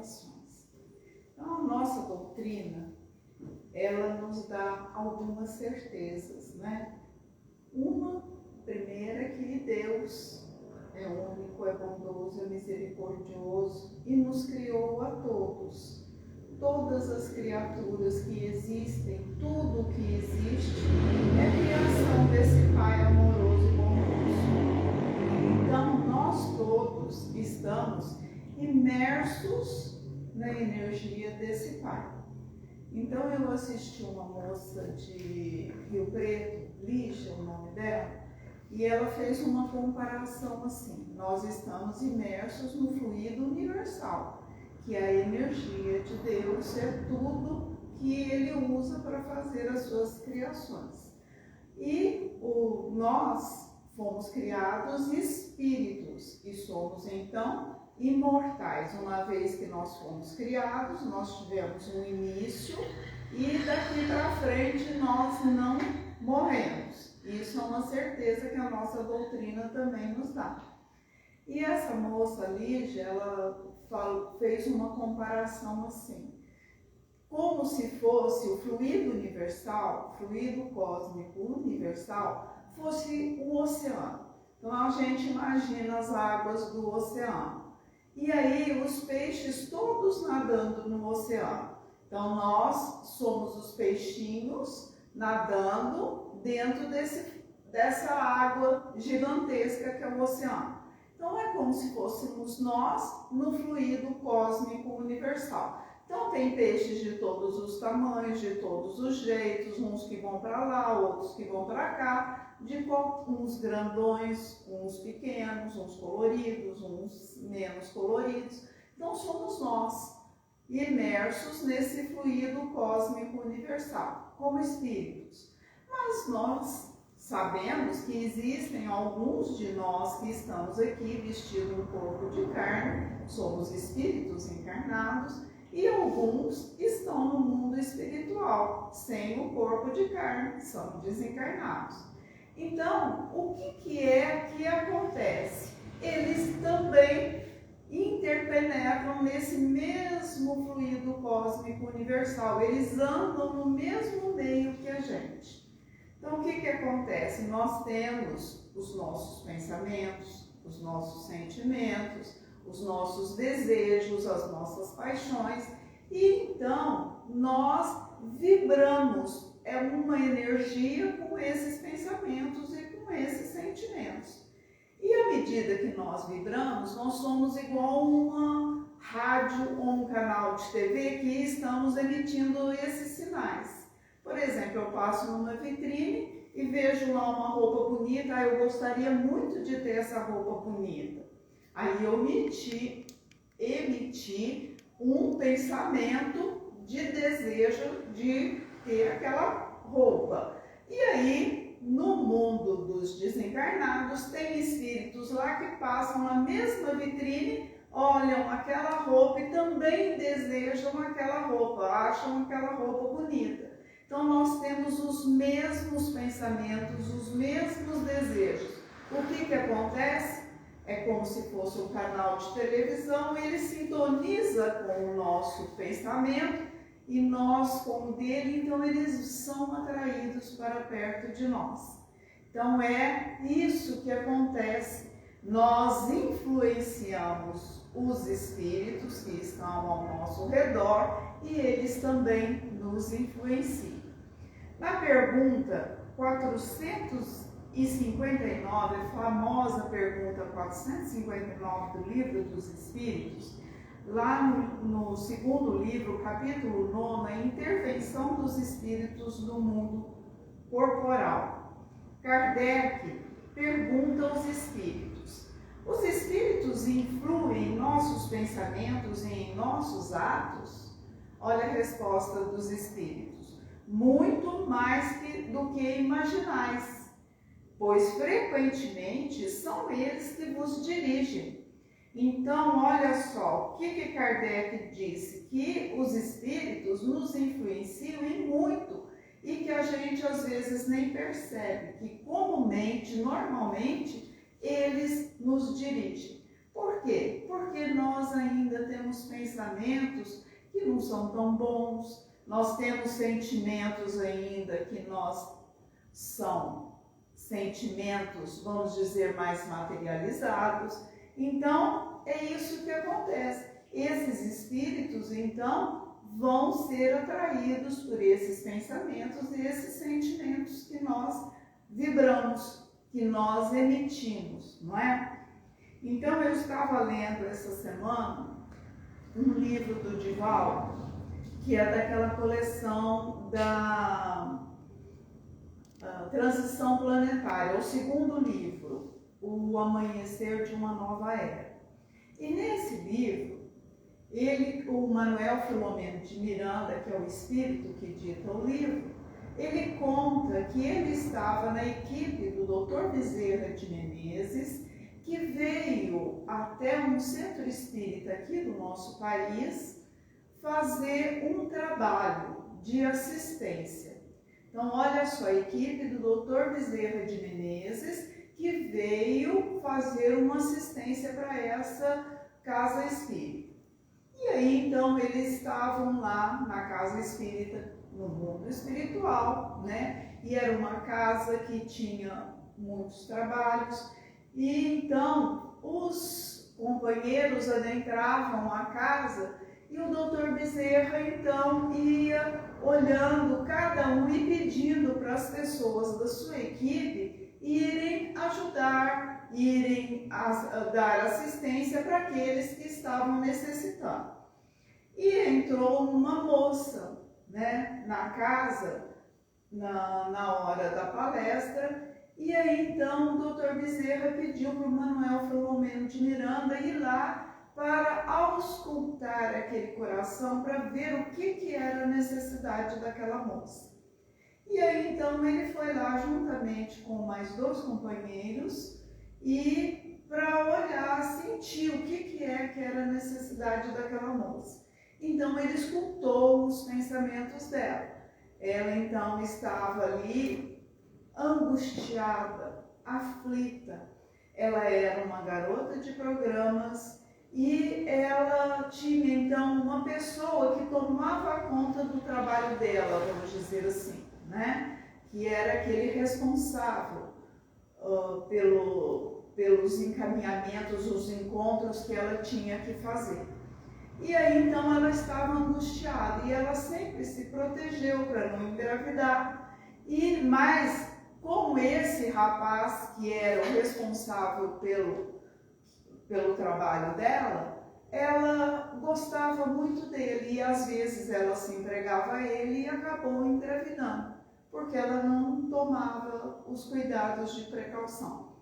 criações. Então, a nossa doutrina, ela nos dá algumas certezas, né? Uma primeira é que Deus é único, é bondoso, é misericordioso e nos criou a todos. Todas as criaturas que existem, tudo que existe, é criação desse Pai amoroso e bondoso. Então, nós todos estamos imersos na energia desse Pai. Então, eu assisti uma moça de Rio Preto, Lígia, o nome dela, e ela fez uma comparação assim: nós estamos imersos no fluido universal, que a energia de Deus é tudo que Ele usa para fazer as suas criações. E nós fomos criados espíritos e somos então imortais. Uma vez que nós fomos criados, nós tivemos um início e daqui para frente nós não morremos. Isso é uma certeza que a nossa doutrina também nos dá. E essa moça, Lígia, ela fez uma comparação assim, como se fosse o fluido universal, fluido cósmico universal, fosse o oceano. Então a gente imagina as águas do oceano. E aí os peixes todos nadando no oceano. Então nós somos os peixinhos nadando dentro dessa água gigantesca que é o oceano. Então é como se fôssemos nós no fluido cósmico universal. Então tem peixes de todos os tamanhos, de todos os jeitos, uns que vão para lá, outros que vão para cá, uns grandões, uns pequenos, uns coloridos, uns menos coloridos. Então somos nós, imersos nesse fluido cósmico universal, como espíritos. Mas nós sabemos que existem alguns de nós que estamos aqui vestindo um corpo de carne, somos espíritos encarnados, e alguns estão no mundo espiritual, sem o corpo de carne, são desencarnados. Então, o que é que acontece? Eles também interpenetram nesse mesmo fluido cósmico universal, eles andam no mesmo meio que a gente. Então, o que acontece? Nós temos os nossos pensamentos, os nossos sentimentos, os nossos desejos, as nossas paixões, e então nós vibramos, é uma energia com esses pensamentos e com esses sentimentos. E à medida que nós vibramos, nós somos igual uma rádio ou um canal de TV que estamos emitindo esses sinais. Por exemplo, eu passo numa vitrine e vejo lá uma roupa bonita, eu gostaria muito de ter essa roupa bonita. Aí eu emiti um pensamento de desejo de ter aquela roupa. E aí, no mundo dos desencarnados, tem espíritos lá que passam na mesma vitrine, olham aquela roupa e também desejam aquela roupa, acham aquela roupa bonita. Então nós temos os mesmos pensamentos, os mesmos desejos. O que acontece? É como se fosse um canal de televisão, ele sintoniza com o nosso pensamento e nós com o dele, então eles são atraídos para perto de nós. Então é isso que acontece. Nós influenciamos os espíritos que estão ao nosso redor e eles também nos influenciam. Na pergunta 459, a famosa pergunta 459 do Livro dos Espíritos, lá no segundo livro, capítulo 9, a intervenção dos espíritos no mundo corporal. Kardec pergunta aos espíritos: os espíritos influem em nossos pensamentos e em nossos atos? Olha a resposta dos espíritos: muito mais do que imaginais, pois frequentemente são eles que vos dirigem. Então, olha só, o que Kardec disse? Que os espíritos nos influenciam em muito e que a gente às vezes nem percebe, que comumente, normalmente, eles nos dirigem. Por quê? Porque nós ainda ainda temos pensamentos que não são tão bons, nós temos sentimentos ainda que são sentimentos, vamos dizer, mais materializados. Então, é isso que acontece. Esses espíritos, então, vão ser atraídos por esses pensamentos e esses sentimentos que nós vibramos, que nós emitimos, não é? Então, eu estava lendo essa semana um livro do Divaldo, que é daquela coleção da Transição Planetária, é o segundo livro, O Amanhecer de uma Nova Era. E nesse livro, o Manuel Filomeno de Miranda, que é o espírito que dita o livro, ele conta que ele estava na equipe do Dr. Bezerra de Menezes, que veio até um centro espírita aqui do nosso país fazer um trabalho de assistência. Então, olha só, a equipe do Dr. Bezerra de Menezes que veio fazer uma assistência para essa casa espírita. E aí, então, eles estavam lá na casa espírita, no mundo espiritual, né? E era uma casa que tinha muitos trabalhos. E então, os companheiros adentravam a casa e o Dr. Bezerra, então, ia olhando cada um e pedindo para as pessoas da sua equipe irem ajudar, irem dar assistência para aqueles que estavam necessitando. E entrou uma moça, né, na casa, na hora da palestra, e aí então o Dr. Bezerra pediu para o Manuel Filomeno de Miranda ir lá para auscultar aquele coração para ver o que era a necessidade daquela moça. E aí então ele foi lá juntamente com mais 2 companheiros e para olhar, sentir o que era a necessidade daquela moça. Então ele escutou os pensamentos dela. Ela então estava ali angustiada, aflita. Ela era uma garota de programas e ela tinha então uma pessoa que tomava conta do trabalho dela, vamos dizer assim, né? Que era aquele responsável pelos encaminhamentos, os encontros que ela tinha que fazer. E aí então ela estava angustiada e ela sempre se protegeu para não engravidar. Mas como esse rapaz que era o responsável pelo trabalho dela, ela gostava muito dele e às vezes ela se entregava a ele e acabou engravidando, porque ela não tomava os cuidados de precaução.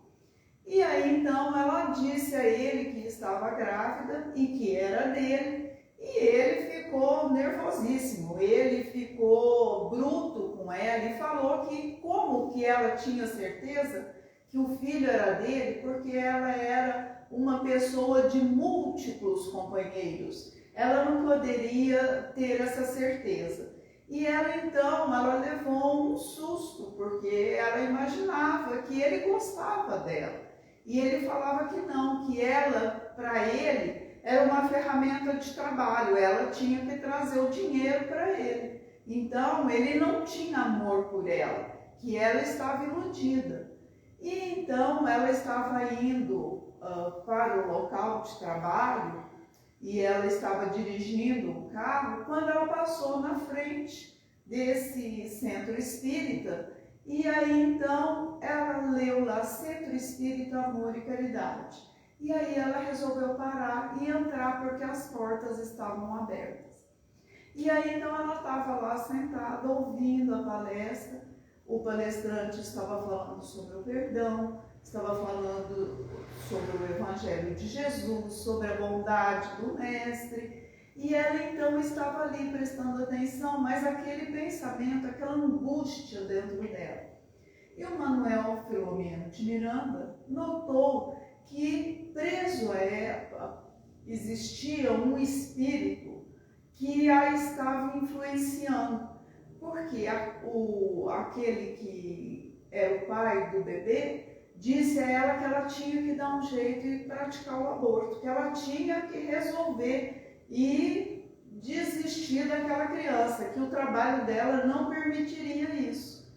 E aí então ela disse a ele que estava grávida e que era dele, e ele ficou nervosíssimo, ele ficou bruto com ela e falou que como que ela tinha certeza que o filho era dele, porque ela era uma pessoa de múltiplos companheiros, ela não poderia ter essa certeza. E ela então, ela levou um susto, porque ela imaginava que ele gostava dela. E ele falava que não, que ela, para ele, era uma ferramenta de trabalho, ela tinha que trazer o dinheiro para ele. Então, ele não tinha amor por ela, que ela estava iludida. E então, ela estava indo para o local de trabalho e ela estava dirigindo o carro quando ela passou na frente desse centro espírita. E aí então ela leu lá Centro Espírita Amor e Caridade. E aí ela resolveu parar e entrar porque as portas estavam abertas. E aí então ela estava lá sentada ouvindo a palestra. O palestrante estava falando sobre o perdão, estava falando sobre o Evangelho de Jesus, sobre a bondade do Mestre. E ela então estava ali prestando atenção, mas aquele pensamento, aquela angústia dentro dela. E o Manuel Filomeno de Miranda notou que preso a ela existia um espírito que a estava influenciando. Porque aquele que era o pai do bebê disse a ela que ela tinha que dar um jeito e praticar o aborto, que ela tinha que resolver e desistir daquela criança, que o trabalho dela não permitiria isso.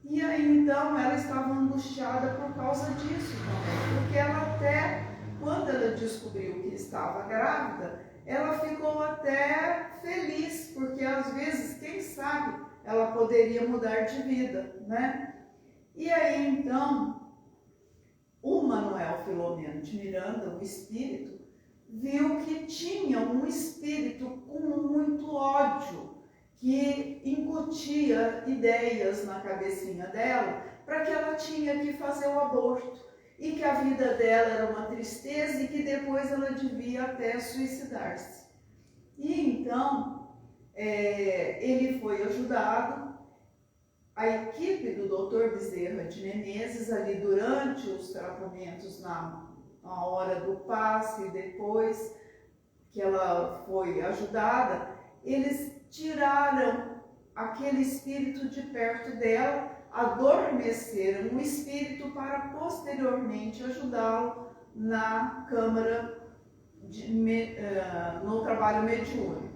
E aí então ela estava angustiada por causa disso também, porque ela até, quando ela descobriu que estava grávida, ela ficou até feliz, porque às vezes, quem sabe, ela poderia mudar de vida, né? E aí então, o Manuel Filomeno de Miranda, o espírito, viu que tinha um espírito com muito ódio, que incutia ideias na cabecinha dela para que ela tinha que fazer o aborto e que a vida dela era uma tristeza e que depois ela devia até suicidar-se. E então ele foi ajudado, a equipe do Dr. Bezerra de Menezes, ali durante os tratamentos na hora do passe e depois que ela foi ajudada, eles tiraram aquele espírito de perto dela, adormeceram o espírito para posteriormente ajudá-lo na câmara, no trabalho mediúnico.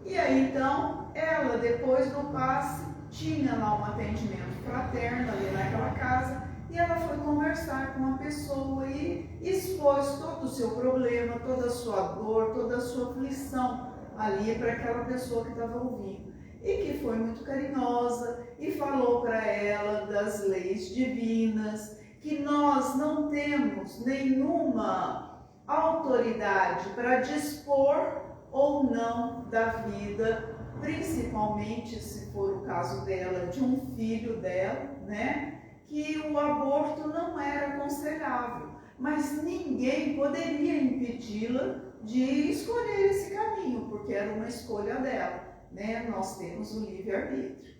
E aí então, ela depois do passe, tinha lá um atendimento fraterno ali naquela casa, e ela foi conversar com uma pessoa e expôs todo o seu problema, toda a sua dor, toda a sua aflição ali para aquela pessoa que estava ouvindo. E que foi muito carinhosa e falou para ela das leis divinas, que nós não temos nenhuma autoridade para dispor ou não da vida, principalmente se for o caso dela, de um filho dela, né? Que o aborto não era aconselhável, mas ninguém poderia impedi-la de escolher esse caminho, porque era uma escolha dela, né? Nós temos o livre-arbítrio.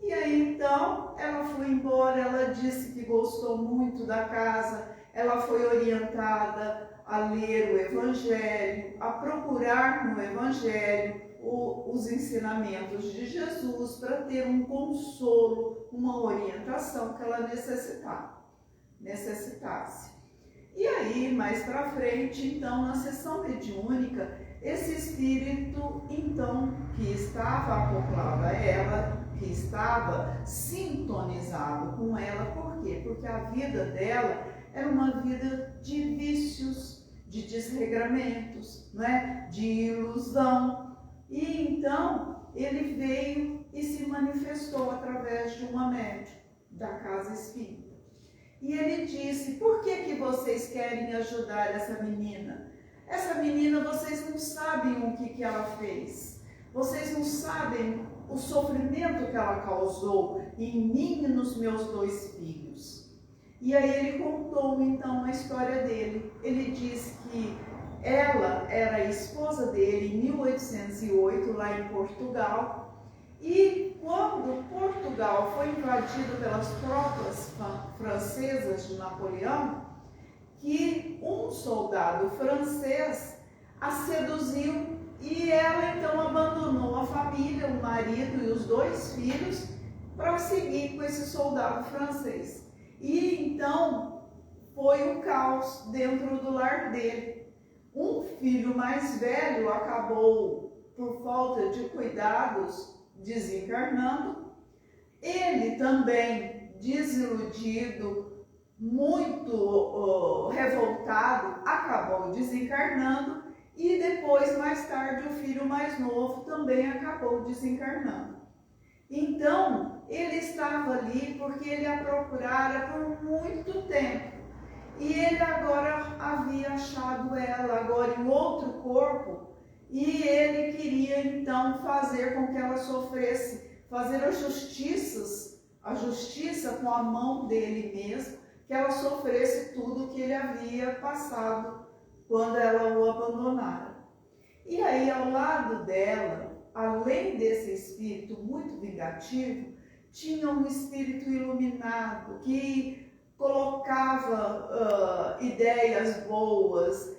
E aí então ela foi embora, ela disse que gostou muito da casa, ela foi orientada a ler o Evangelho, a procurar no Evangelho os ensinamentos de Jesus para ter um consolo, uma orientação que ela necessitasse. E aí, mais para frente, então, na sessão mediúnica, esse espírito, então, que estava acoplado a ela, que estava sintonizado com ela, por quê? Porque a vida dela era uma vida de vícios, de desregramentos, né? De ilusão. E então ele veio e se manifestou através de uma médium da casa espírita. E ele disse: por que vocês querem ajudar essa menina? Essa menina, vocês não sabem o que ela fez. Vocês não sabem o sofrimento que ela causou em mim e nos meus 2 filhos. E aí ele contou então a história dele. Ele disse que ela era a esposa dele em 1808, lá em Portugal. E quando Portugal foi invadido pelas tropas francesas de Napoleão, que um soldado francês a seduziu e ela então abandonou a família, o marido e os 2 filhos para seguir com esse soldado francês. E então foi um caos dentro do lar dele. Um filho mais velho acabou, por falta de cuidados, desencarnando. Ele também, desiludido, muito revoltado, acabou desencarnando. E depois, mais tarde, o filho mais novo também acabou desencarnando. Então, ele estava ali porque ele a procurara por muito tempo. E ele agora havia achado ela, agora em outro corpo, e ele queria então fazer com que ela sofresse, fazer a justiça com a mão dele mesmo, que ela sofresse tudo que ele havia passado quando ela o abandonara. E aí, ao lado dela, além desse espírito muito vingativo, tinha um espírito iluminado que colocava ideias boas,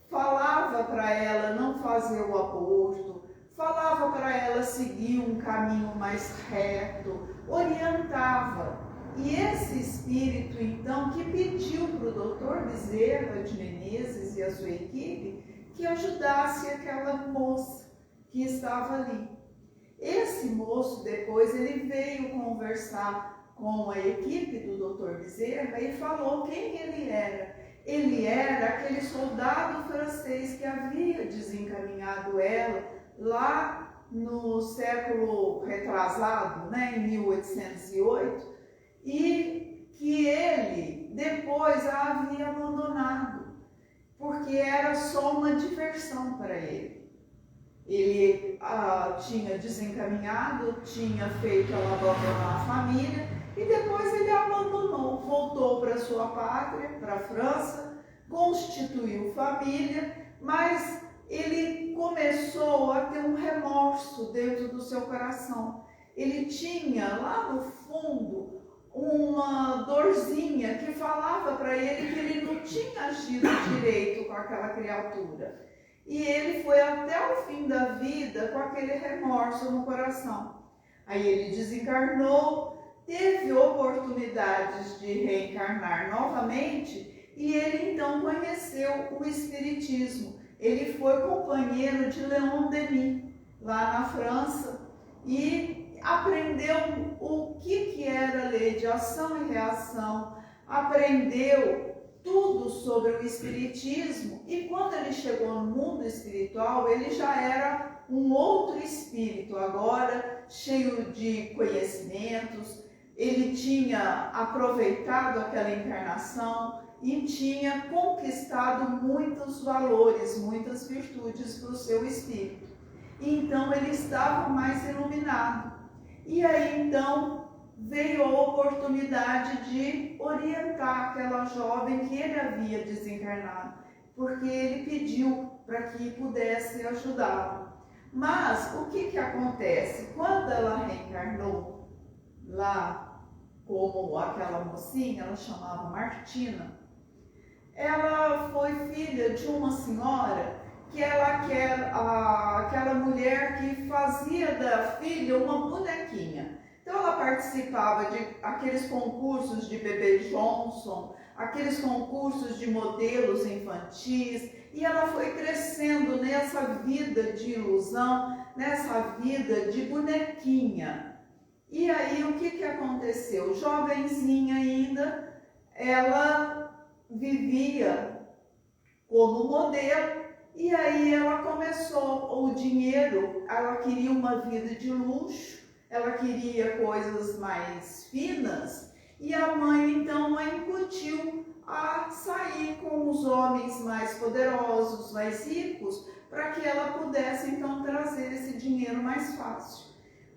falava para ela não fazer o aborto, falava para ela seguir um caminho mais reto, orientava. E esse espírito, então, que pediu para o doutor Bezerra de Menezes e a sua equipe que ajudasse aquela moça que estava ali. Esse moço, depois, ele veio conversar com a equipe do doutor Bezerra e falou quem ele era. Ele era aquele soldado francês que havia desencaminhado ela lá no século retrasado, em 1808, e que ele depois a havia abandonado, porque era só uma diversão para ele. Ele tinha desencaminhado, tinha feito ela abandonar a família e depois ele a abandonou, voltou para sua pátria, para a França, constituiu família, mas ele começou a ter um remorso dentro do seu coração. Ele tinha lá no fundo uma dorzinha que falava para ele que ele não tinha agido direito com aquela criatura. E ele foi até o fim da vida com aquele remorso no coração. Aí ele desencarnou, teve oportunidades de reencarnar novamente e ele então conheceu o Espiritismo. Ele foi companheiro de Leon Denis, lá na França, e aprendeu o que era a lei de ação e reação, aprendeu tudo sobre o Espiritismo, e quando ele chegou no mundo espiritual, ele já era um outro espírito, agora cheio de conhecimentos. Ele tinha aproveitado aquela encarnação e tinha conquistado muitos valores, muitas virtudes para o seu espírito. Então ele estava mais iluminado. E aí então veio a oportunidade de orientar aquela jovem que ele havia desencarnado, porque ele pediu para que pudesse ajudá-la. Mas o que acontece? Quando ela reencarnou lá como aquela mocinha, ela chamava Martina, ela foi filha de uma senhora que aquela mulher que fazia da filha uma bonequinha. Então ela participava de aqueles concursos de Bebê Johnson, aqueles concursos de modelos infantis, e ela foi crescendo nessa vida de ilusão, nessa vida de bonequinha. E aí o que aconteceu? Jovenzinha ainda, ela vivia como modelo, e aí ela começou o dinheiro, ela queria uma vida de luxo, ela queria coisas mais finas, e a mãe então a incutiu a sair com os homens mais poderosos, mais ricos, para que ela pudesse então trazer esse dinheiro mais fácil.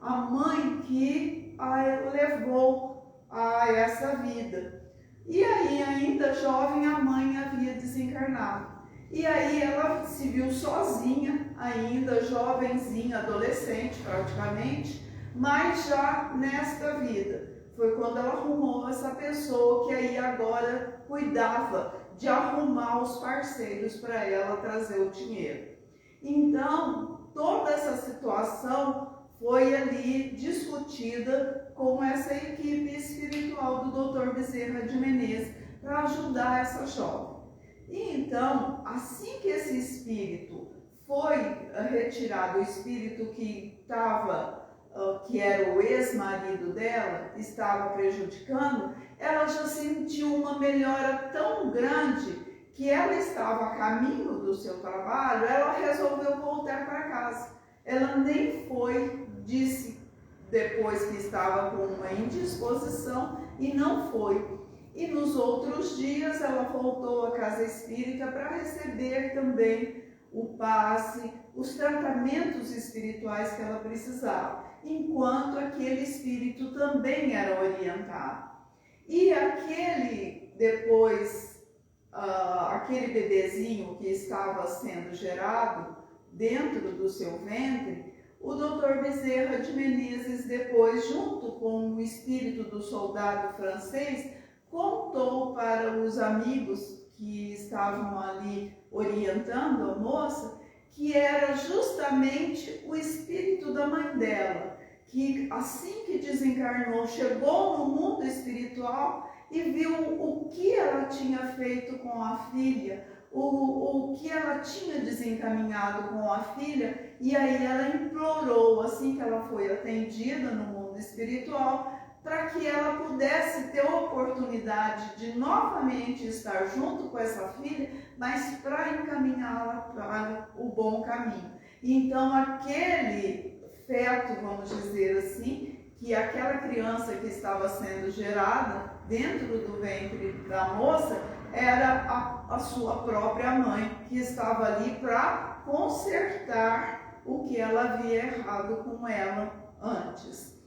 A mãe que a levou a essa vida. E aí, ainda jovem, a mãe havia desencarnado. E aí ela se viu sozinha, ainda jovenzinha, adolescente praticamente, mas já nesta vida. Foi quando ela arrumou essa pessoa que aí agora cuidava de arrumar os parceiros para ela trazer o dinheiro. Então, toda essa situação foi ali discutida com essa equipe espiritual do Dr. Bezerra de Menezes para ajudar essa jovem. E então, assim que esse espírito foi retirado, o espírito que era o ex-marido dela, estava prejudicando, ela já sentiu uma melhora tão grande que ela estava a caminho do seu trabalho, ela resolveu voltar para casa. Ela nem foi, disse depois que estava com uma indisposição e não foi. E nos outros dias ela voltou à casa espírita para receber também o passe, os tratamentos espirituais que ela precisava, enquanto aquele espírito também era orientado. E aquele bebezinho que estava sendo gerado dentro do seu ventre, o Dr. Bezerra de Menezes depois, junto com o espírito do soldado francês, contou para os amigos que estavam ali orientando a moça que era justamente o espírito da mãe dela, que assim que desencarnou, chegou no mundo espiritual e viu o que ela tinha feito com a filha, o que ela tinha desencaminhado com a filha, e aí ela implorou, assim que ela foi atendida no mundo espiritual, para que ela pudesse ter a oportunidade de novamente estar junto com essa filha, mas para encaminhá-la para o bom caminho. Então aquele feto, vamos dizer assim, que aquela criança que estava sendo gerada dentro do ventre da moça era a sua própria mãe, que estava ali para consertar o que ela havia errado com ela antes.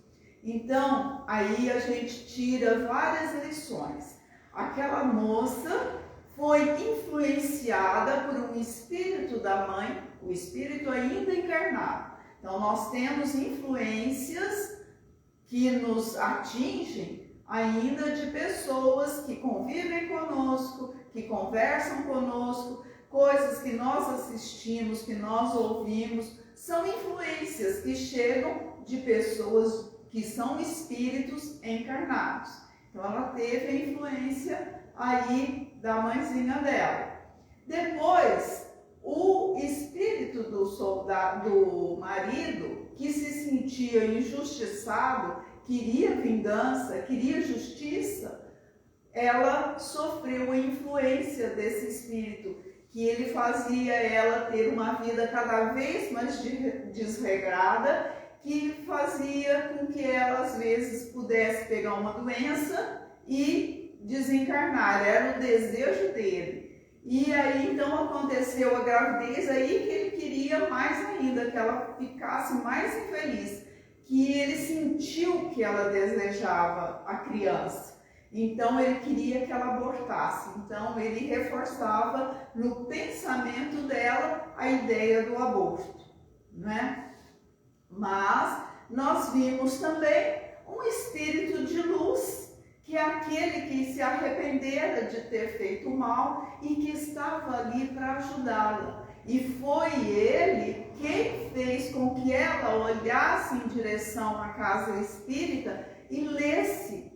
Então, aí a gente tira várias lições. Aquela moça foi influenciada por um espírito da mãe, o espírito ainda encarnado. Então, nós temos influências que nos atingem ainda de pessoas que convivem conosco, que conversam conosco, coisas que nós assistimos, que nós ouvimos, são influências que chegam de pessoas que são espíritos encarnados. Então, ela teve a influência aí da mãezinha dela. Depois, o espírito do marido, que se sentia injustiçado, queria vingança, queria justiça, ela sofreu a influência desse espírito, que ele fazia ela ter uma vida cada vez mais desregrada, que fazia com que ela às vezes pudesse pegar uma doença e desencarnar, era o desejo dele. E aí então aconteceu a gravidez, aí que ele queria mais ainda, que ela ficasse mais infeliz, que ele sentiu que ela desejava a criança. Então ele queria que ela abortasse, então ele reforçava no pensamento dela a ideia do aborto, né? Mas nós vimos também um espírito de luz, que é aquele que se arrependera de ter feito mal e que estava ali para ajudá-la. E foi ele quem fez com que ela olhasse em direção à casa espírita e lesse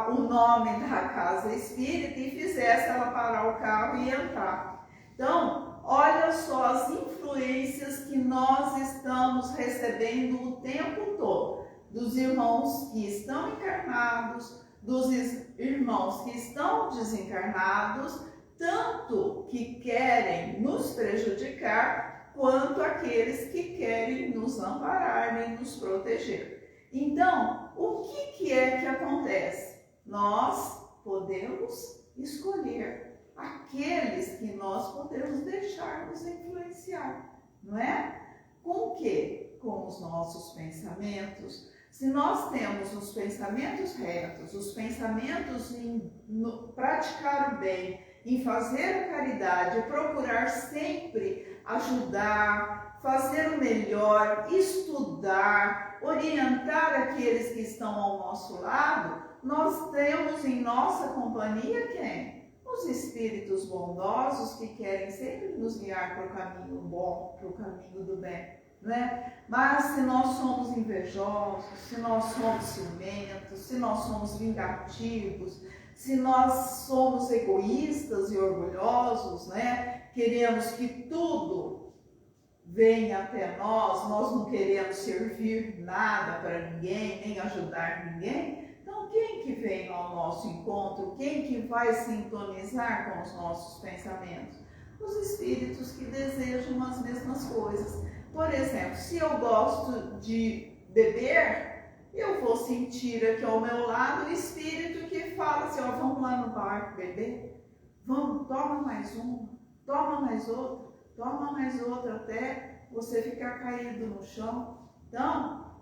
o nome da casa espírita e fizesse ela parar o carro e entrar. Então, olha só as influências que nós estamos recebendo o tempo todo, dos irmãos que estão encarnados, dos irmãos que estão desencarnados, tanto que querem nos prejudicar, quanto aqueles que querem nos amparar e nos proteger. Então, o que é que acontece? Nós podemos escolher aqueles que nós podemos deixar nos influenciar, não é? Com o quê? Com os nossos pensamentos. Se nós temos os pensamentos retos, os pensamentos em praticar o bem, em fazer a caridade, procurar sempre ajudar, fazer o melhor, estudar, orientar aqueles que estão ao nosso lado, nós temos em nossa companhia quem? Os espíritos bondosos que querem sempre nos guiar para o caminho bom, para o caminho do bem, né? Mas se nós somos invejosos, se nós somos ciumentos, se nós somos vingativos, se nós somos egoístas e orgulhosos, né? Queremos que tudo venha até nós, nós não queremos servir nada para ninguém, nem ajudar ninguém. Então, quem que vem ao nosso encontro? Quem que vai sintonizar com os nossos pensamentos? Os espíritos que desejam as mesmas coisas. Por exemplo, se eu gosto de beber, eu vou sentir aqui ao meu lado o espírito que fala assim, ó, vamos lá no bar beber? Vamos, toma mais uma, toma mais outra, até você ficar caído no chão. Então,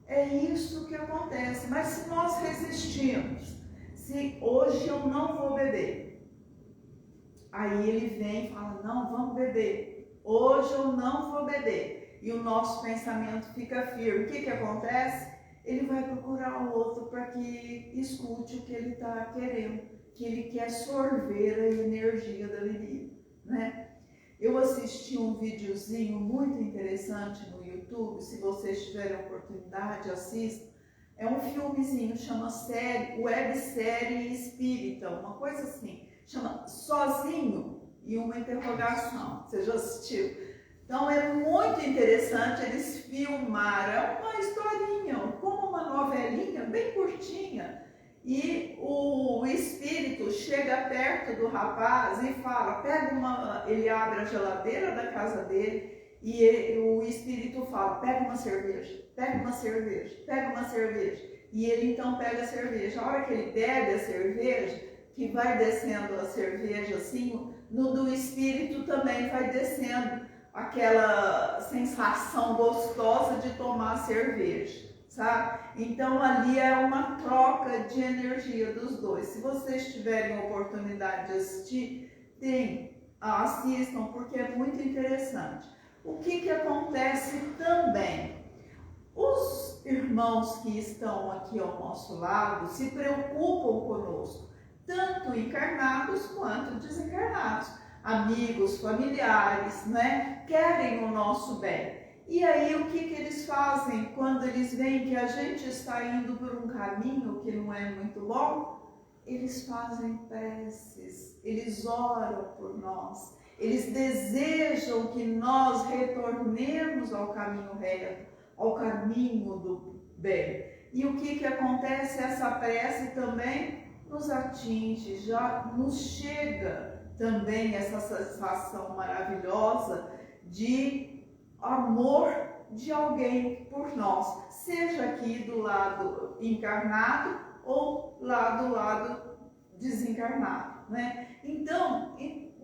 é isso que acontece. Mas se nós resistirmos, se hoje eu não vou beber, aí ele vem e fala, não, vamos beber. Hoje eu não vou beber. E o nosso pensamento fica firme. O que acontece? Ele vai procurar o outro para que escute o que ele está querendo, que ele quer sorver a energia da bebida, né? Eu assisti um videozinho muito interessante no YouTube, YouTube, se vocês tiverem oportunidade, assistam. É um filmezinho, chama websérie espírita, uma coisa assim. Chama Sozinho e uma interrogação. Você já assistiu? Então é muito interessante, eles filmaram uma historinha, como uma novelinha bem curtinha. E o espírito chega perto do rapaz e fala, ele abre a geladeira da casa dele e o espírito fala, pega uma cerveja, pega uma cerveja, pega uma cerveja. E ele então pega a cerveja. A hora que ele bebe a cerveja, que vai descendo a cerveja assim, no do espírito também vai descendo aquela sensação gostosa de tomar cerveja, sabe? Então ali é uma troca de energia dos dois. Se vocês tiverem oportunidade de assistir, assistam, porque é muito interessante. O que acontece também? Os irmãos que estão aqui ao nosso lado se preocupam conosco, tanto encarnados quanto desencarnados, amigos, familiares, né? Querem o nosso bem. E aí o que eles fazem quando eles veem que a gente está indo por um caminho que não é muito bom? Eles fazem preces, eles oram por nós, eles desejam que nós retornemos ao caminho reto, ao caminho do bem. E o que acontece? Essa prece também nos atinge, já nos chega também essa sensação maravilhosa de amor de alguém por nós, seja aqui do lado encarnado ou lá do lado desencarnado, né? Então,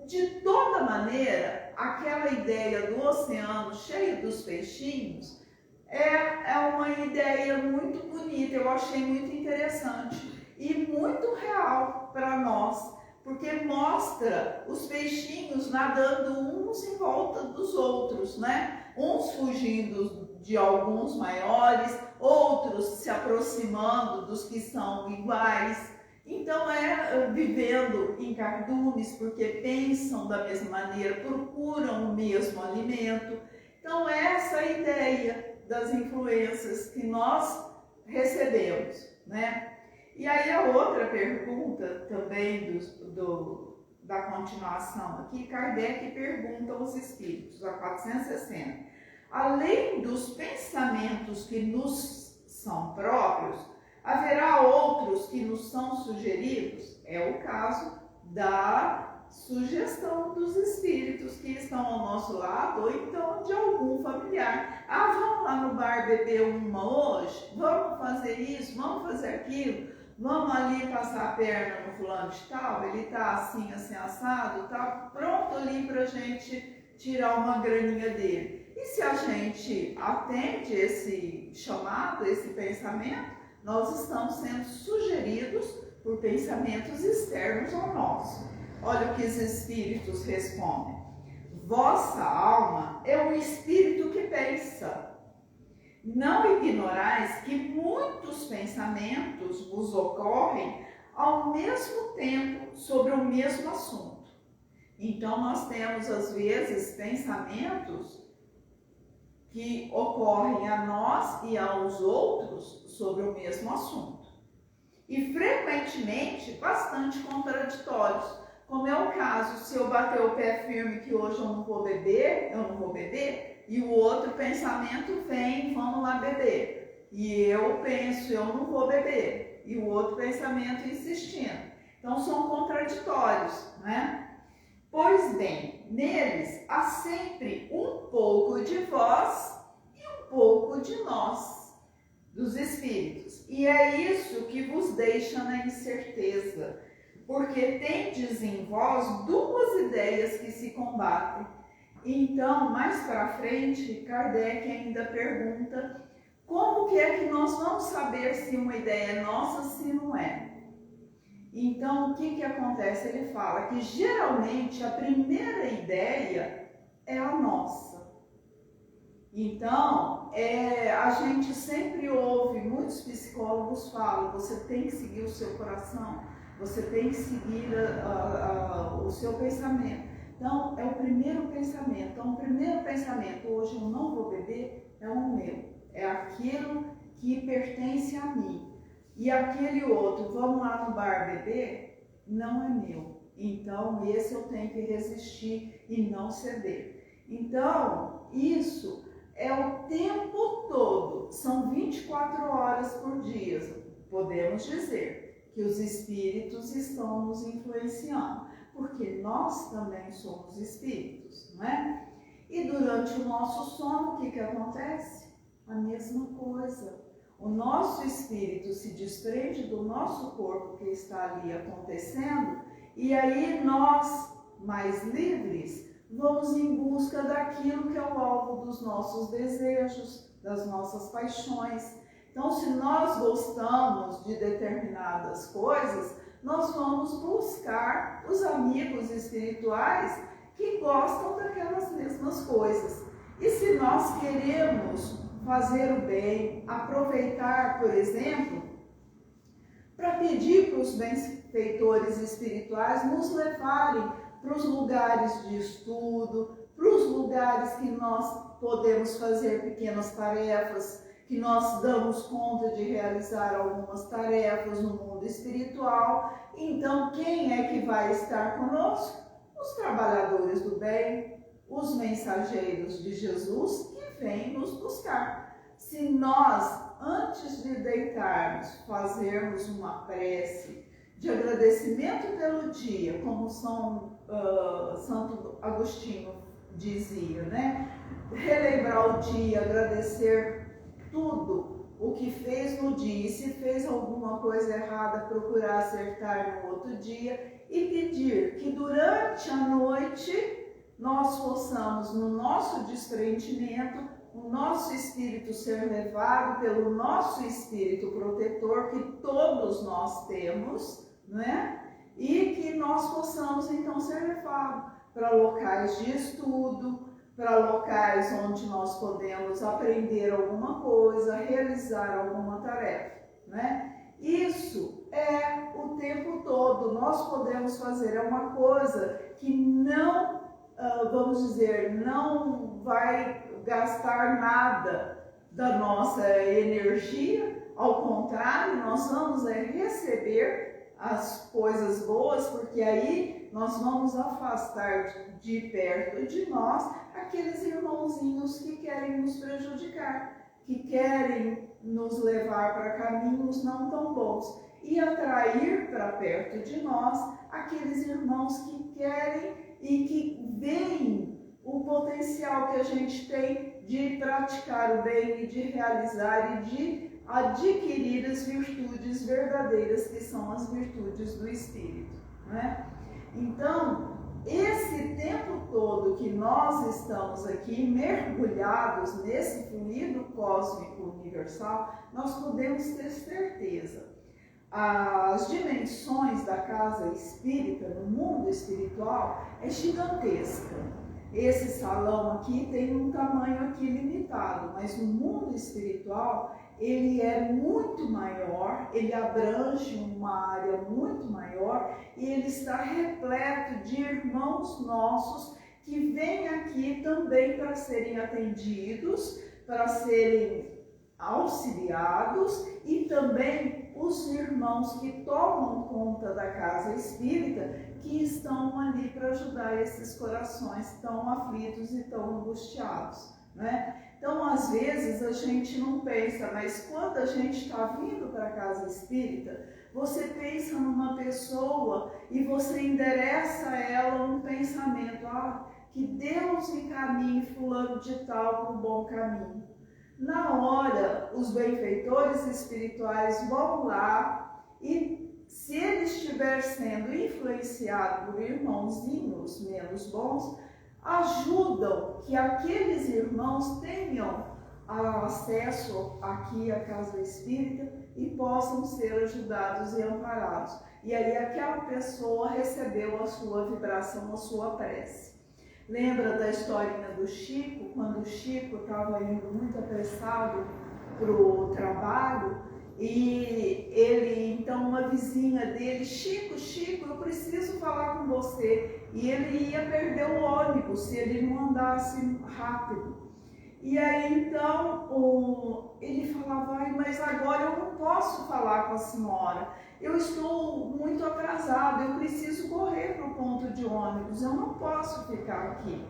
de toda maneira, aquela ideia do oceano cheio dos peixinhos é uma ideia muito bonita, eu achei muito interessante e muito real para nós, porque mostra os peixinhos nadando uns em volta dos outros, né? Uns fugindo de alguns maiores, outros se aproximando dos que são iguais. Então vivendo em cardumes, porque pensam da mesma maneira, procuram o mesmo alimento. Então essa é a ideia das influências que nós recebemos, né? E aí a outra pergunta também da continuação aqui, Kardec pergunta aos espíritos, a 460. Além dos pensamentos que nos são próprios, haverá outros que nos são sugeridos? É o caso da sugestão dos espíritos que estão ao nosso lado ou então de algum familiar. Ah, vamos lá no bar beber uma hoje? Vamos fazer isso? Vamos fazer aquilo? Vamos ali passar a perna no fulano de tal? Ele está assim, assim, assado, tá pronto ali para a gente tirar uma graninha dele. E se a gente atende esse chamado, esse pensamento, nós estamos sendo sugeridos por pensamentos externos ao nosso. Olha o que os espíritos respondem. Vossa alma é o espírito que pensa. Não ignorais que muitos pensamentos vos ocorrem ao mesmo tempo sobre o mesmo assunto. Então nós temos às vezes pensamentos que ocorrem a nós e aos outros sobre o mesmo assunto. E frequentemente bastante contraditórios, como é o caso, se eu bater o pé firme que hoje eu não vou beber, e o outro pensamento vem, vamos lá beber. E eu penso, eu não vou beber, e o outro pensamento insistindo. Então são contraditórios, né? Pois bem, neles há sempre um pouco de vós e um pouco de nós, dos espíritos. E é isso que vos deixa na incerteza, porque tendes em vós duas ideias que se combatem. Então, mais para frente, Kardec ainda pergunta como que é que nós vamos saber se uma ideia é nossa, se não é. Então, o que acontece? Ele fala que geralmente a primeira ideia é a nossa. Então, a gente sempre ouve, muitos psicólogos falam, você tem que seguir o seu coração, você tem que seguir o seu pensamento. Então, é o primeiro pensamento, Então, o primeiro pensamento, hoje eu não vou beber, é o meu. É aquilo que pertence a mim. E aquele outro, vamos lá no bar beber, não é meu. Então, esse eu tenho que resistir e não ceder. Então, isso é o tempo todo. São 24 horas por dia. Podemos dizer que os espíritos estão nos influenciando, porque nós também somos espíritos, não é? E durante o nosso sono, o que acontece? A mesma coisa. O nosso espírito se desprende do nosso corpo que está ali acontecendo, e aí nós, mais livres, vamos em busca daquilo que é o alvo dos nossos desejos, das nossas paixões. Então, se nós gostamos de determinadas coisas, nós vamos buscar os amigos espirituais que gostam daquelas mesmas coisas. E se nós queremos fazer o bem, aproveitar, por exemplo, para pedir para os benfeitores espirituais nos levarem para os lugares de estudo, para os lugares que nós podemos fazer pequenas tarefas, que nós damos conta de realizar algumas tarefas no mundo espiritual. Então, quem é que vai estar conosco? Os trabalhadores do bem, os mensageiros de Jesus que vêm nos buscar. Se nós, antes de deitarmos, fazermos uma prece de agradecimento pelo dia, como Santo Agostinho dizia, né? Relembrar o dia, agradecer tudo o que fez no dia, e se fez alguma coisa errada, procurar acertar no outro dia, e pedir que durante a noite nós possamos, no nosso desprendimento, o nosso espírito ser levado pelo nosso espírito protetor, que todos nós temos, né? E que nós possamos então ser levados para locais de estudo, para locais onde nós podemos aprender alguma coisa, realizar alguma tarefa, né? Isso é o tempo todo, nós podemos fazer, é uma coisa que não, vamos dizer, não vai gastar nada da nossa energia, ao contrário, nós vamos receber as coisas boas, porque aí nós vamos afastar de perto de nós aqueles irmãozinhos que querem nos prejudicar, que querem nos levar para caminhos não tão bons, e atrair para perto de nós aqueles irmãos que querem e que veem o potencial que a gente tem de praticar o bem e de realizar e de adquirir as virtudes verdadeiras, que são as virtudes do Espírito, né? Então, esse tempo todo que nós estamos aqui mergulhados nesse fluido cósmico universal, nós podemos ter certeza. As dimensões da casa espírita no mundo espiritual é gigantesca. Esse salão aqui tem um tamanho aqui limitado, mas no mundo espiritual ele é muito maior, ele abrange uma área muito maior e ele está repleto de irmãos nossos que vêm aqui também para serem atendidos, para serem auxiliados, e também os irmãos que tomam conta da casa espírita, que estão ali para ajudar esses corações tão aflitos e tão angustiados, né? Então, às vezes, a gente não pensa, mas quando a gente está vindo para a casa espírita, você pensa numa pessoa e você endereça a ela um pensamento, que Deus encaminhe fulano de tal para um bom caminho. Na hora, os benfeitores espirituais vão lá e, se ele estiver sendo influenciado por irmãozinhos menos bons, ajudam que aqueles irmãos tenham acesso aqui à casa espírita e possam ser ajudados e amparados. E aí aquela pessoa recebeu a sua vibração, a sua prece. Lembra da historinha do Chico, quando o Chico estava indo muito apressado para o trabalho E ele, então, uma vizinha dele, Chico, eu preciso falar com você. E ele ia perder o ônibus se ele não andasse rápido. E aí, então, ele falava, ai, mas agora eu não posso falar com a senhora. Eu estou muito atrasado, eu preciso correr para o ponto de ônibus, eu não posso ficar aqui.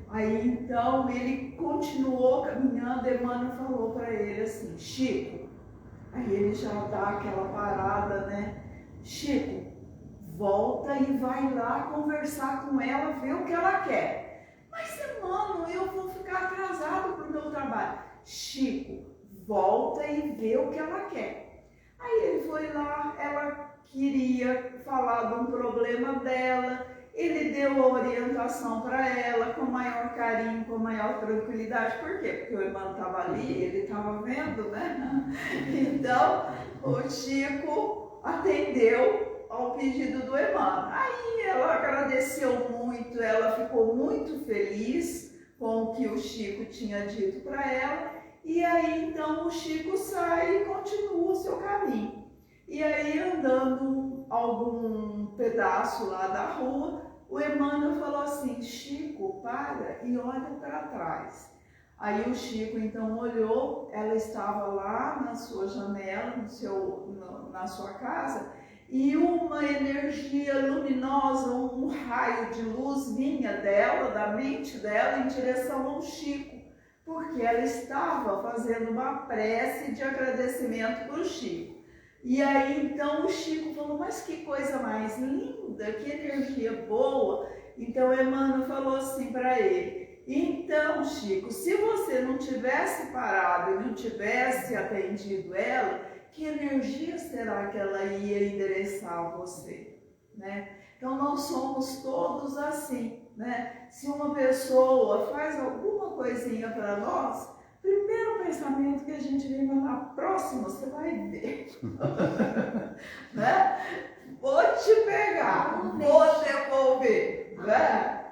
Aí, então, ele continuou caminhando, Emmanuel falou para ele assim, Chico, aí ele já dá aquela parada, né? Chico, volta e vai lá conversar com ela, ver o que ela quer. Mas, Emmanuel, eu vou ficar atrasado para o meu trabalho. Chico, volta e vê o que ela quer. Aí ele foi lá, ela queria falar de um problema dela, ele deu a orientação para ela com maior carinho, com maior tranquilidade. Por quê? Porque o Emmanuel estava ali, ele estava vendo, né? Então, o Chico atendeu ao pedido do Emmanuel. Aí ela agradeceu muito, ela ficou muito feliz com o que o Chico tinha dito para ela. E aí, então, o Chico sai e continua o seu caminho. E aí, andando algum pedaço lá da rua, o Emmanuel falou assim, Chico, para e olha para trás. Aí o Chico, então, olhou, ela estava lá na sua janela, na sua casa, e uma energia luminosa, um raio de luz vinha dela, da mente dela, em direção ao Chico, porque ela estava fazendo uma prece de agradecimento para o Chico. E aí, então, o Chico falou, mas que coisa mais linda, que energia boa. Então, Emmanuel falou assim para ele, então, Chico, se você não tivesse parado e não tivesse atendido ela, que energia será que ela ia endereçar a você? Né? Então, nós somos todos assim, né? Se uma pessoa faz alguma coisinha para nós, primeiro pensamento que a gente vem na próxima, você vai ver. Né? Vou te pegar, vou devolver. Né?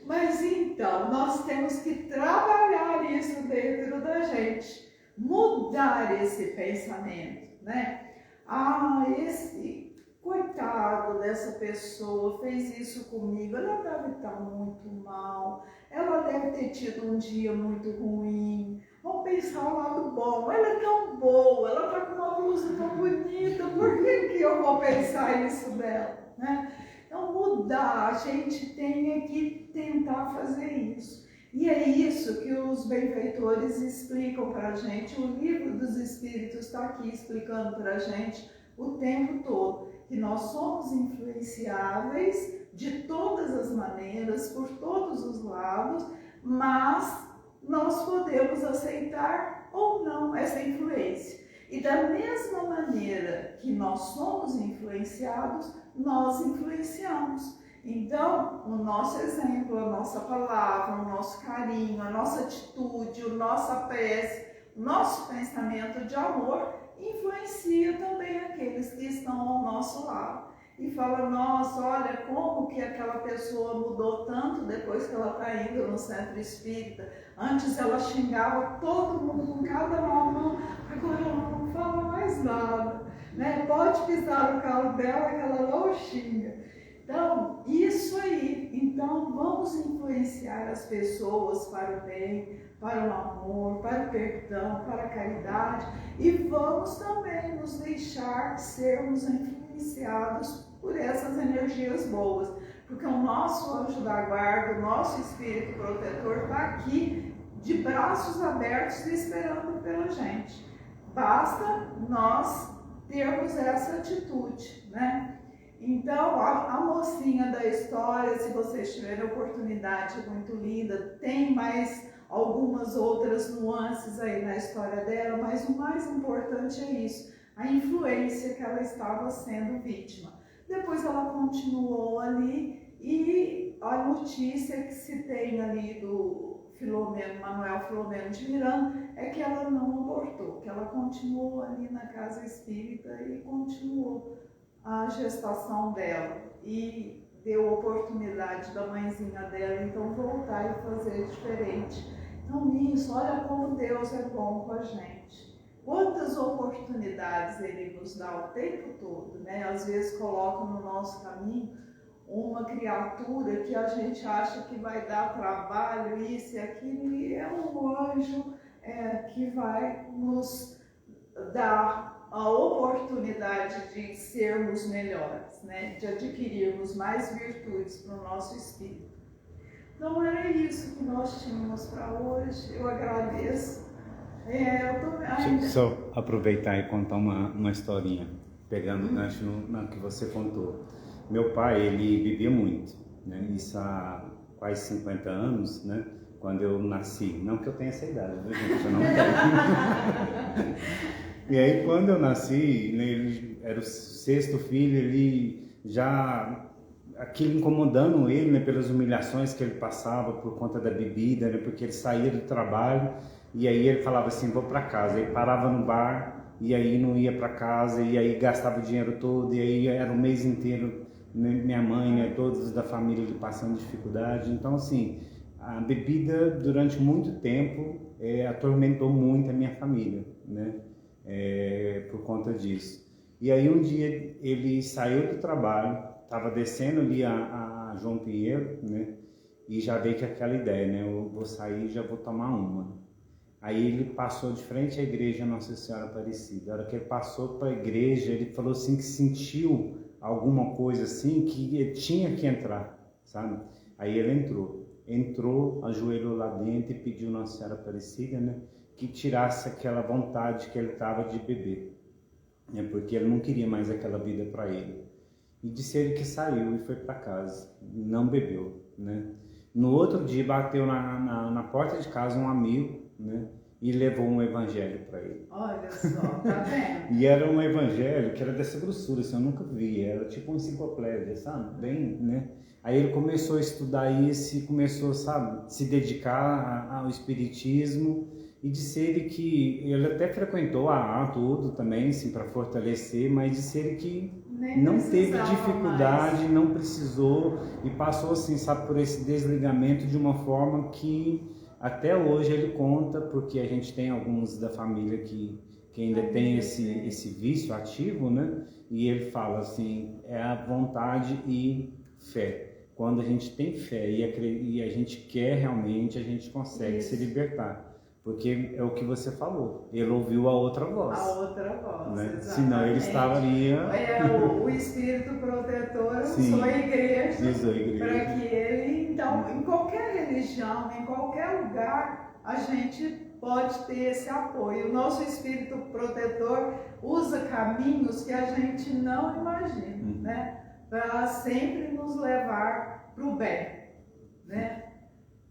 Mas então, nós temos que trabalhar isso dentro da gente, mudar esse pensamento, né? Ah, esse coitado dessa pessoa fez isso comigo, ela deve estar muito mal, ela deve ter tido um dia muito ruim. Vamos pensar o lado bom, ela é tão boa, ela está com uma blusa tão bonita, por que eu vou pensar isso dela, né? Então, mudar, a gente tem que tentar fazer isso. E é isso que os benfeitores explicam para a gente, o livro dos Espíritos está aqui explicando para a gente o tempo todo, que nós somos influenciáveis de todas as maneiras, por todos os lados, mas nós podemos aceitar ou não essa influência. E da mesma maneira que nós somos influenciados, nós influenciamos. Então, o nosso exemplo, a nossa palavra, o nosso carinho, a nossa atitude, a nossa prece, o nosso pensamento de amor influencia também aqueles que estão ao nosso lado. E fala, nossa, olha como que aquela pessoa mudou tanto depois que ela está indo no centro espírita. Antes ela xingava todo mundo com cada mão, agora ela não fala mais nada. Né? Pode pisar no carro dela que ela não xinga. Então, isso aí. Então, vamos influenciar as pessoas para o bem, para o amor, para o perdão, para a caridade. E vamos também nos deixar sermos influenciados por essas energias boas. Porque o nosso anjo da guarda, o nosso espírito protetor está aqui de braços abertos esperando pela gente. Basta nós termos essa atitude, né? Então, a mocinha da história, se vocês tiverem oportunidade, é muito linda, tem mais algumas outras nuances aí na história dela, mas o mais importante é isso, a influência que ela estava sendo vítima. Depois ela continuou ali e a notícia que se tem ali do Manuel Filomeno de Miranda é que ela não abortou, que ela continuou ali na casa espírita e continuou a gestação dela e deu oportunidade da mãezinha dela então voltar e fazer diferente. Então isso, olha como Deus é bom com a gente. quantas oportunidades Ele nos dá o tempo todo, né? Às vezes coloca no nosso caminho uma criatura que a gente acha que vai dar trabalho, isso e aquilo, e é um anjo que vai nos dar a oportunidade de sermos melhores, né? De adquirirmos mais virtudes para o nosso espírito. Então era isso que nós tínhamos para hoje. Eu agradeço. Deixa eu só aproveitar e contar uma historinha, pegando o gancho no que você contou. Meu pai, ele bebia muito, né? Isso há quase 50 anos, né? Quando eu nasci. Não que eu tenha essa idade, viu, gente? Eu não tenho. E aí, quando eu nasci, né, ele era o 6º filho, ele já... aquilo incomodando ele, né, pelas humilhações que ele passava por conta da bebida, né? Porque ele saía do trabalho e aí ele falava assim, vou para casa. Ele parava no bar e aí não ia para casa, e aí gastava o dinheiro todo, e aí era o mês inteiro... minha mãe, né, todos da família passando dificuldade. Então, assim, a bebida durante muito tempo atormentou muito a minha família, né, por conta disso. E aí um dia ele saiu do trabalho, estava descendo ali a João Pinheiro, né, e já veio com aquela ideia, né, eu vou sair e já vou tomar uma. Aí ele passou de frente à igreja Nossa Senhora Aparecida. A hora que ele passou para a igreja, ele falou assim que sentiu alguma coisa assim, que ele tinha que entrar, sabe? Aí ele entrou, ajoelhou lá dentro e pediu Nossa Senhora Aparecida, né, que tirasse aquela vontade que ele estava de beber, né, porque ele não queria mais aquela vida para ele. E disse ele que saiu e foi para casa, não bebeu, né? No outro dia bateu na porta de casa um amigo, né, e levou um evangelho para ele. Olha só, tá vendo? E era um evangelho que era dessa grossura, assim, eu nunca vi, era tipo uma enciclopédia, sabe? Bem, né? Aí ele começou a estudar isso e começou, sabe, se dedicar ao espiritismo, e disse ele que ele até frequentou a tudo também, assim, para fortalecer, mas disse ele que não teve dificuldade, mais. Não precisou, e passou, assim, sabe, por esse desligamento de uma forma que até hoje ele conta, porque a gente tem alguns da família que ainda tem esse vício ativo, né? E ele fala assim, é a vontade e fé. Quando a gente tem fé e a gente quer realmente, a gente consegue se libertar. Porque é o que você falou, ele ouviu a outra voz. A outra voz, né? exatamente. Senão ele estaria... o Espírito Protetor usou a igreja para que ele... Então, em qualquer religião, em qualquer lugar, a gente pode ter esse apoio. O nosso Espírito Protetor usa caminhos que a gente não imagina, né? Para sempre nos levar para o bem, né?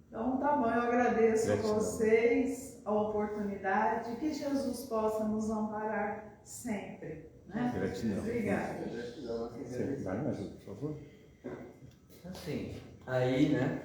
Então, tá bom, eu agradeço a vocês a oportunidade, que Jesus possa nos amparar sempre, né? Gratidão. Obrigada. Você vai me ajudar, por favor? Assim, aí, né?